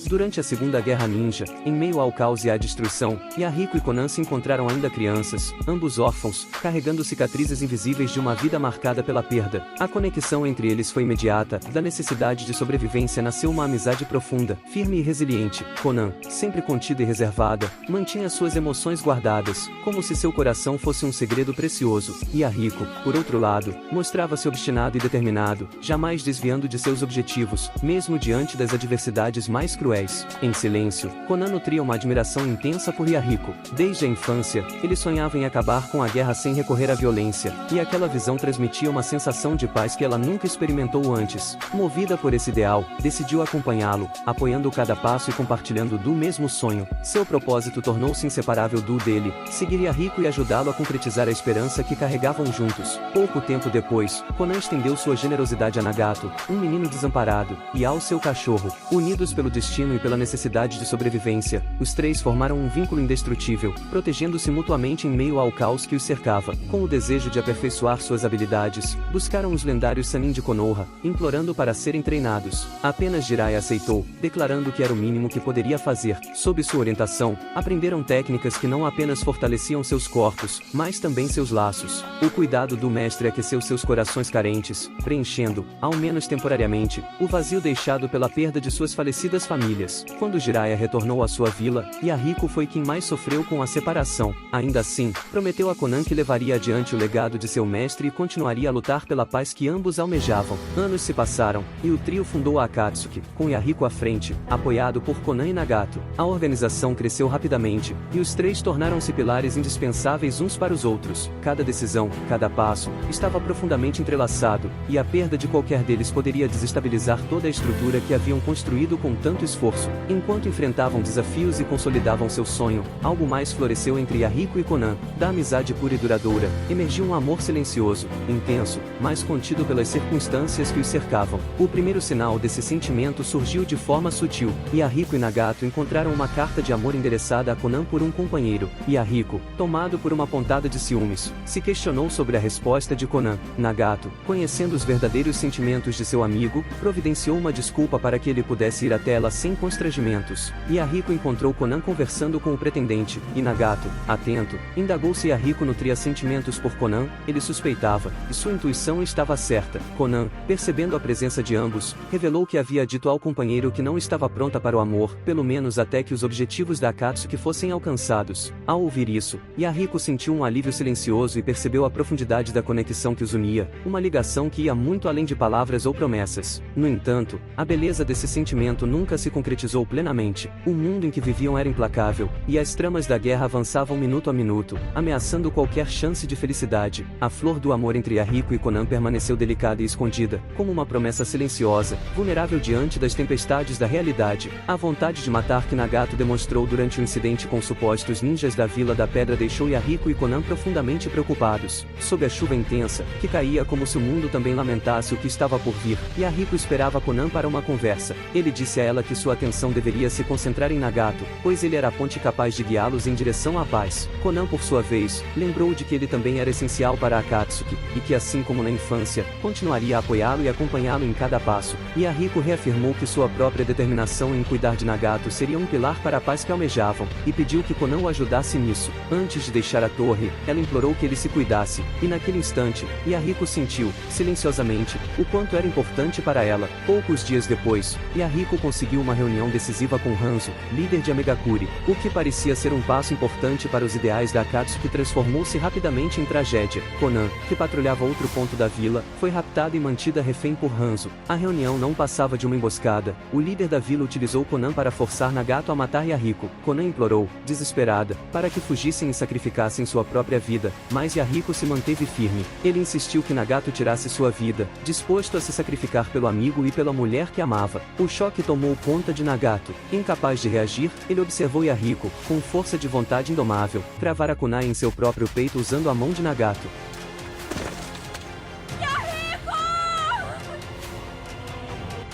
Durante a Segunda Guerra Ninja, em meio ao caos e à destruição, Yahiko e Conan se encontraram ainda crianças, ambos órfãos, carregando cicatrizes invisíveis de uma vida marcada pela perda. A conexão entre eles foi imediata, da necessidade de sobrevivência nasceu uma amizade profunda, firme e resiliente. Conan, sempre contida e reservada, mantinha suas emoções guardadas, como se seu coração fosse um segredo precioso. Yahiko, por outro lado, mostrava-se obstinado e determinado, jamais desviando de seus objetivos, mesmo diante das adversidades mais cruéis. Em silêncio, Conan nutria uma admiração intensa por Yahiko. Desde a infância, ele sonhava em acabar com a guerra sem recorrer à violência, e aquela visão transmitia uma sensação de paz que ela nunca experimentou antes. Movida por esse ideal, decidiu acompanhá-lo, apoiando cada passo e compartilhando do mesmo sonho. Seu propósito tornou-se inseparável do dele, seguir Yahiko e ajudá-lo a concretizar a esperança que carregavam juntos. Pouco tempo depois, Conan estendeu sua generosidade a Nagato, um menino desamparado, e ao seu cachorro. Unidos pelo destino e pela necessidade de sobrevivência, os três formaram um vínculo indestrutível, protegendo-se mutuamente em meio ao caos que os cercava. Com o desejo de aperfeiçoar suas habilidades, buscaram os lendários Sannin de Konoha, implorando para serem treinados. Apenas Jiraiya aceitou, declarando que era o mínimo que poderia fazer. Sob sua orientação, aprenderam técnicas que não apenas fortaleciam seus corpos, mas também seus laços. O cuidado do mestre aqueceu seus corações carentes, preenchendo, ao menos temporariamente, o vazio deixado pela perda de suas falecidas famílias. Quando Jiraiya retornou à sua vila, Yahiko foi quem mais sofreu com a separação. Ainda assim, prometeu a Conan que levaria adiante o legado de seu mestre e continuaria a lutar pela paz que ambos almejavam. Anos se passaram, e o trio fundou a Akatsuki, com Yahiko à frente, apoiado por Conan e Nagato. A organização cresceu rapidamente, e os três tornaram-se pilares indispensáveis uns para os outros. Cada decisão, cada passo, estava profundamente entrelaçado, e a perda de qualquer deles poderia desestabilizar toda a estrutura que haviam construído com tanto esforço. Enquanto enfrentavam desafios e consolidavam seu sonho, algo mais floresceu entre Yahiko e Conan. Da amizade pura e duradoura, emergiu um amor silencioso, intenso, mas contido pelas circunstâncias que os cercavam. O primeiro sinal desse sentimento surgiu de forma sutil. Yahiko e Nagato encontraram uma carta de amor endereçada a Conan por um companheiro. Yahiko, tomado por uma pontada de ciúmes, se questionou sobre a resposta de Conan. Nagato, conhecendo os verdadeiros sentimentos de seu amigo, providenciou uma desculpa para que ele pudesse ir até ela sem constrangimentos. Yahiko encontrou Conan conversando com o pretendente, e Nagato, atento, indagou se Yahiko nutria sentimentos por Conan. Ele suspeitava, e sua intuição estava certa. Conan, percebendo a presença de ambos, revelou que havia dito ao companheiro que não estava pronta para o amor, pelo menos até que os objetivos da Akatsuki fossem alcançados. Ao ouvir isso, Yahiko sentiu um alívio silencioso e percebeu a profundidade da conexão que os unia, uma ligação que ia muito além de palavras ou promessas. No entanto, a beleza desse sentimento nunca se concretizou plenamente. O mundo em que viviam era implacável, e as tramas da guerra avançavam minuto a minuto, ameaçando qualquer chance de felicidade. A flor do amor entre Yahiko e Conan permaneceu delicada e escondida, como uma promessa silenciosa, vulnerável diante das tempestades da realidade. A vontade de matar que Nagato demonstrou durante o incidente com supostos ninjas da Vila da Pedra deixou Yahiko e Conan profundamente preocupados. Sob a chuva intensa, que caía como se o mundo também lamentasse o que estava por vir, Yahiko esperava Conan para uma conversa. Ele disse a ela que sua atenção deveria se concentrar em Nagato, pois ele era a ponte capaz de guiá-los em direção à paz. Conan, por sua vez, lembrou de que ele também era essencial para Akatsuki, e que assim como na infância, continuaria a apoiá-lo e acompanhá-lo em cada passo. Yahiko reafirmou que sua própria determinação em cuidar de Nagato seria um pilar para a paz que almejavam, e pediu que Conan o ajudasse nisso. Antes de deixar a torre, ela implorou que ele se cuidasse, e naquele instante, Yahiko sentiu, silenciosamente, o quanto era importante para ela. Poucos dias depois, Yahiko conseguiu uma reunião decisiva com Hanzo, líder de Amegakure. O que parecia ser um passo importante para os ideais da Akatsuki transformou-se rapidamente em tragédia. Conan, que patrulhava outro ponto da vila, foi raptada e mantida refém por Hanzo. A reunião não passava de uma emboscada. O líder da vila utilizou Conan para forçar Nagato a matar Yahiko. Conan implorou, desesperada, para que fugissem e sacrificassem sua própria vida, mas Yahiko se manteve firme. Ele insistiu que Nagato tirasse sua vida, disposto a se sacrificar pelo amigo e pela mulher que amava. O choque tomou conta de Nagato. Incapaz de reagir, ele observou Yahiko, com força de vontade indomável, cravar a kunai em seu próprio peito usando a mão de Nagato.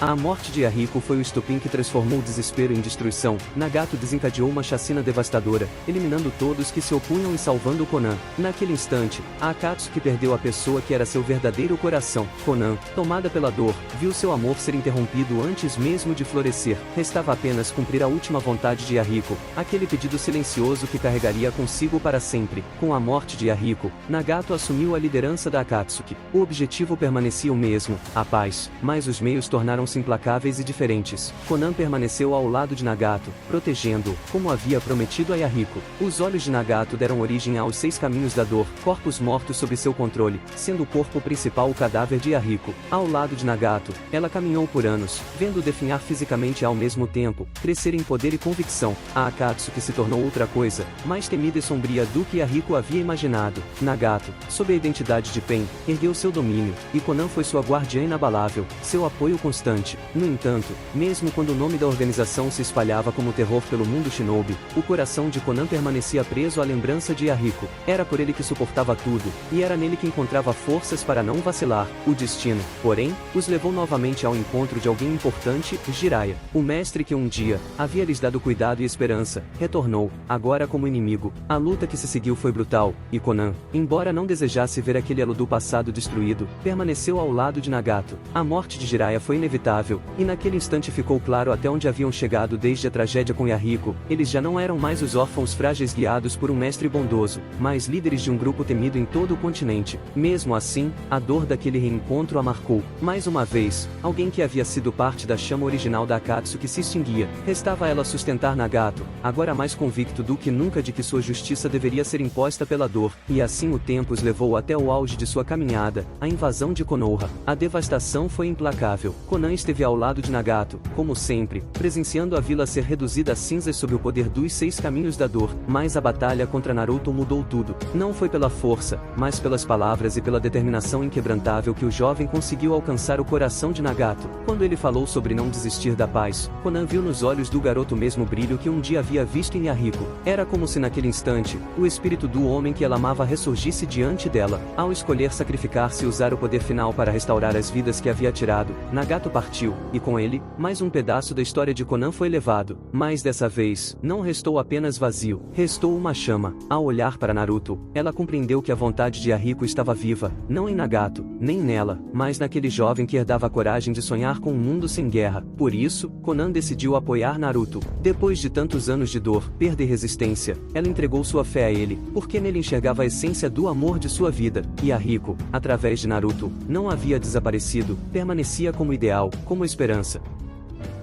A morte de Yahiko foi o estopim que transformou o desespero em destruição. Nagato desencadeou uma chacina devastadora, eliminando todos que se opunham e salvando Conan. Naquele instante, a Akatsuki perdeu a pessoa que era seu verdadeiro coração. Conan, tomada pela dor, viu seu amor ser interrompido antes mesmo de florescer. Restava apenas cumprir a última vontade de Yahiko, aquele pedido silencioso que carregaria consigo para sempre. Com a morte de Yahiko, Nagato assumiu a liderança da Akatsuki. O objetivo permanecia o mesmo, a paz, mas os meios tornaram-se implacáveis e diferentes. Conan permaneceu ao lado de Nagato, protegendo-o, como havia prometido a Yahiko. Os olhos de Nagato deram origem aos 6 caminhos da dor, corpos mortos sob seu controle, sendo o corpo principal o cadáver de Yahiko. Ao lado de Nagato, ela caminhou por anos, vendo definhar fisicamente ao mesmo tempo, crescer em poder e convicção. A Akatsuki se tornou outra coisa, mais temida e sombria do que Yahiko havia imaginado. Nagato, sob a identidade de Pen, ergueu seu domínio, e Conan foi sua guardiã inabalável, seu apoio constante. No entanto, mesmo quando o nome da organização se espalhava como terror pelo mundo shinobi, o coração de Conan permanecia preso à lembrança de Yahiko. Era por ele que suportava tudo, e era nele que encontrava forças para não vacilar. O destino, porém, os levou novamente ao encontro de alguém importante, Jiraiya. O mestre que um dia havia lhes dado cuidado e esperança, retornou, agora como inimigo. A luta que se seguiu foi brutal, e Conan, embora não desejasse ver aquele elo do passado destruído, permaneceu ao lado de Nagato. A morte de Jiraiya foi inevitável, e naquele instante ficou claro até onde haviam chegado desde a tragédia com Yahiko. Eles já não eram mais os órfãos frágeis guiados por um mestre bondoso, mas líderes de um grupo temido em todo o continente. Mesmo assim, a dor daquele reencontro a marcou. Mais uma vez, alguém que havia sido parte da chama original da Akatsuki se extinguia. Restava ela sustentar Nagato, agora mais convicto do que nunca de que sua justiça deveria ser imposta pela dor. E assim o tempo os levou até o auge de sua caminhada, a invasão de Konoha. A devastação foi implacável. Conan esteve ao lado de Nagato, como sempre, presenciando a vila ser reduzida a cinzas sob o poder dos 6 caminhos da dor. Mas a batalha contra Naruto mudou tudo. Não foi pela força, mas pelas palavras e pela determinação inquebrantável que o jovem conseguiu alcançar o coração de Nagato. Quando ele falou sobre não desistir da paz, Conan viu nos olhos do garoto o mesmo brilho que um dia havia visto em Yahiko. Era como se naquele instante, o espírito do homem que ela amava ressurgisse diante dela. Ao escolher sacrificar-se e usar o poder final para restaurar as vidas que havia tirado, Nagato partiu, e com ele, mais um pedaço da história de Conan foi levado. Mas dessa vez, não restou apenas vazio, restou uma chama. Ao olhar para Naruto, ela compreendeu que a vontade de Yahiko estava viva, não em Nagato, nem nela, mas naquele jovem que herdava a coragem de sonhar com um mundo sem guerra. Por isso, Conan decidiu apoiar Naruto. Depois de tantos anos de dor, perda e resistência, ela entregou sua fé a ele, porque nele enxergava a essência do amor de sua vida. E Yahiko, através de Naruto, não havia desaparecido, permanecia como ideal, como esperança.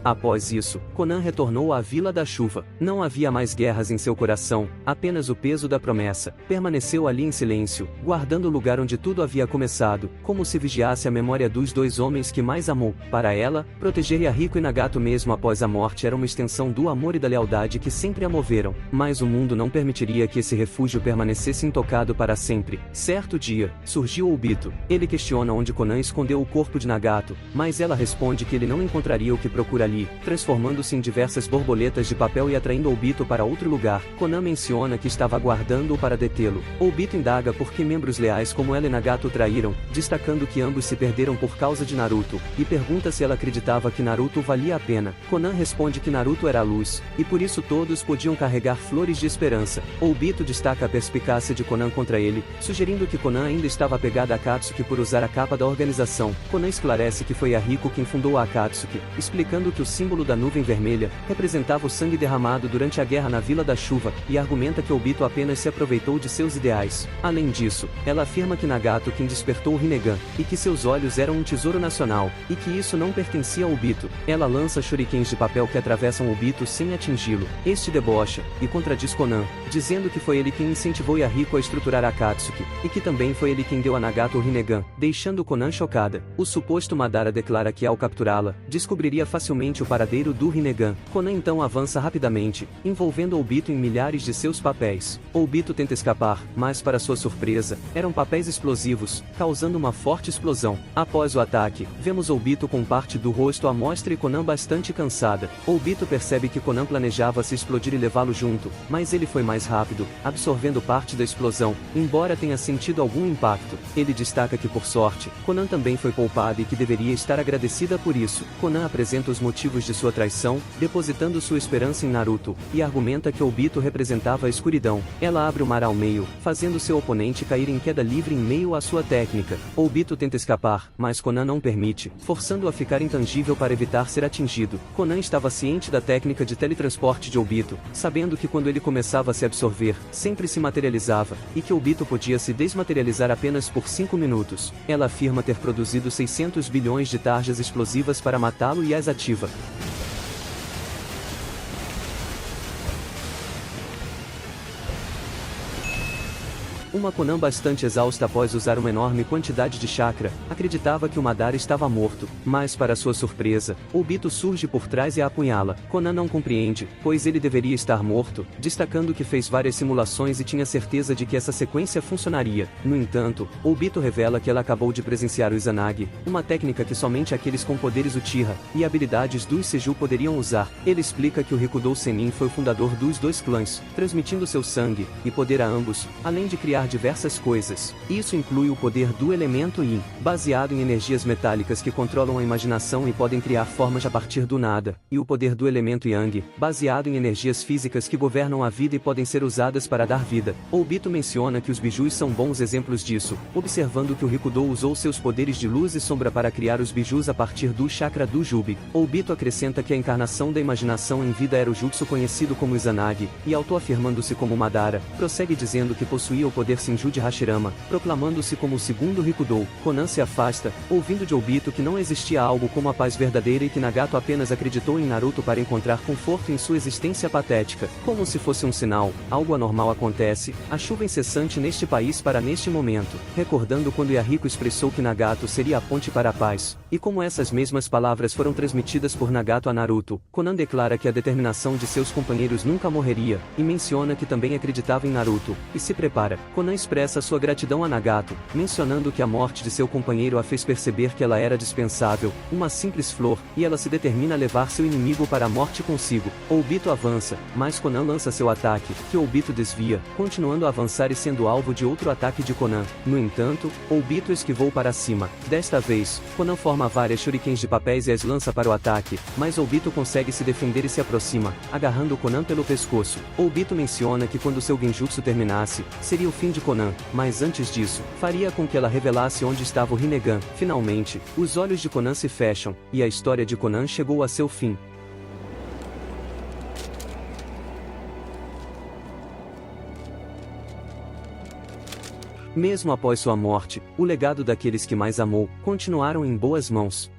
Após isso, Conan retornou à Vila da Chuva. Não havia mais guerras em seu coração, apenas o peso da promessa. Permaneceu ali em silêncio, guardando o lugar onde tudo havia começado, como se vigiasse a memória dos 2 homens que mais amou. Para ela, proteger Yahiko e Nagato mesmo após a morte era uma extensão do amor e da lealdade que sempre a moveram. Mas o mundo não permitiria que esse refúgio permanecesse intocado para sempre. Certo dia, surgiu Obito. Ele questiona onde Conan escondeu o corpo de Nagato, mas ela responde que ele não encontraria o que procura ali, transformando-se em diversas borboletas de papel e atraindo Obito para outro lugar. Conan menciona que estava aguardando-o para detê-lo. Obito indaga por que membros leais como ela e Nagato o traíram, destacando que ambos se perderam por causa de Naruto, e pergunta se ela acreditava que Naruto valia a pena. Conan responde que Naruto era a luz, e por isso todos podiam carregar flores de esperança. Obito destaca a perspicácia de Conan contra ele, sugerindo que Conan ainda estava apegada a Akatsuki por usar a capa da organização. Conan esclarece que foi Yahiko quem fundou a Akatsuki, explicando que o símbolo da nuvem vermelha representava o sangue derramado durante a guerra na Vila da Chuva, e argumenta que Obito apenas se aproveitou de seus ideais. Além disso, ela afirma que Nagato quem despertou o Rinnegan, e que seus olhos eram um tesouro nacional, e que isso não pertencia a Obito. Ela lança shurikens de papel que atravessam Obito sem atingi-lo. Este debocha, e contradiz Conan, dizendo que foi ele quem incentivou Yahiko a estruturar a Akatsuki, e que também foi ele quem deu a Nagato o Rinnegan, deixando Conan chocada. O suposto Madara declara que ao capturá-la, descobriria facilmente exatamente o paradeiro do Rinnegan. Conan então avança rapidamente, envolvendo Obito em milhares de seus papéis. Obito tenta escapar, mas para sua surpresa, eram papéis explosivos, causando uma forte explosão. Após o ataque, vemos Obito com parte do rosto à mostra e Conan bastante cansada. Obito percebe que Conan planejava se explodir e levá-lo junto, mas ele foi mais rápido, absorvendo parte da explosão, embora tenha sentido algum impacto. Ele destaca que por sorte, Conan também foi poupada e que deveria estar agradecida por isso. Conan apresenta os motivos de sua traição, depositando sua esperança em Naruto, e argumenta que Obito representava a escuridão. Ela abre o mar ao meio, fazendo seu oponente cair em queda livre em meio à sua técnica. Obito tenta escapar, mas Conan não permite, forçando-o a ficar intangível para evitar ser atingido. Conan estava ciente da técnica de teletransporte de Obito, sabendo que quando ele começava a se absorver, sempre se materializava, e que Obito podia se desmaterializar apenas por 5 minutos. Ela afirma ter produzido 600 bilhões de tarjas explosivas para matá-lo e as ativa. Uma Conan bastante exausta após usar uma enorme quantidade de chakra, acreditava que o Madara estava morto, mas para sua surpresa, Obito surge por trás e a apunhala. Conan não compreende, pois ele deveria estar morto, destacando que fez várias simulações e tinha certeza de que essa sequência funcionaria. No entanto, Obito revela que ela acabou de presenciar o Izanagi, uma técnica que somente aqueles com poderes Uchiha e habilidades dos Seiju poderiam usar. Ele explica que o Rikudou Sennin foi o fundador dos dois clãs, transmitindo seu sangue e poder a ambos, além de criar diversas coisas. Isso inclui o poder do elemento Yin, baseado em energias metálicas que controlam a imaginação e podem criar formas a partir do nada, e o poder do elemento Yang, baseado em energias físicas que governam a vida e podem ser usadas para dar vida. Obito menciona que os bijus são bons exemplos disso, observando que o Rikudou usou seus poderes de luz e sombra para criar os bijus a partir do chakra do Jubi. Obito acrescenta que a encarnação da imaginação em vida era o jutsu conhecido como Izanagi, e autoafirmando-se como Madara, prossegue dizendo que possuía o poder Shinju de Hashirama, proclamando-se como o segundo Rikudou. Conan se afasta, ouvindo de Obito que não existia algo como a paz verdadeira e que Nagato apenas acreditou em Naruto para encontrar conforto em sua existência patética. Como se fosse um sinal, algo anormal acontece, a chuva incessante neste país para neste momento, recordando quando Yahiko expressou que Nagato seria a ponte para a paz, e como essas mesmas palavras foram transmitidas por Nagato a Naruto. Conan declara que a determinação de seus companheiros nunca morreria, e menciona que também acreditava em Naruto, e se prepara. Conan expressa sua gratidão a Nagato, mencionando que a morte de seu companheiro a fez perceber que ela era dispensável, uma simples flor, e ela se determina a levar seu inimigo para a morte consigo. Obito avança, mas Conan lança seu ataque, que Obito desvia, continuando a avançar e sendo alvo de outro ataque de Conan. No entanto, Obito esquivou para cima. Desta vez, Conan forma várias shurikens de papéis e as lança para o ataque, mas Obito consegue se defender e se aproxima, agarrando Conan pelo pescoço. Obito menciona que quando seu genjutsu terminasse, seria o fim de Conan, mas antes disso, faria com que ela revelasse onde estava o Rinnegan. Finalmente, os olhos de Conan se fecham, e a história de Conan chegou a seu fim. Mesmo após sua morte, o legado daqueles que mais amou, continuaram em boas mãos.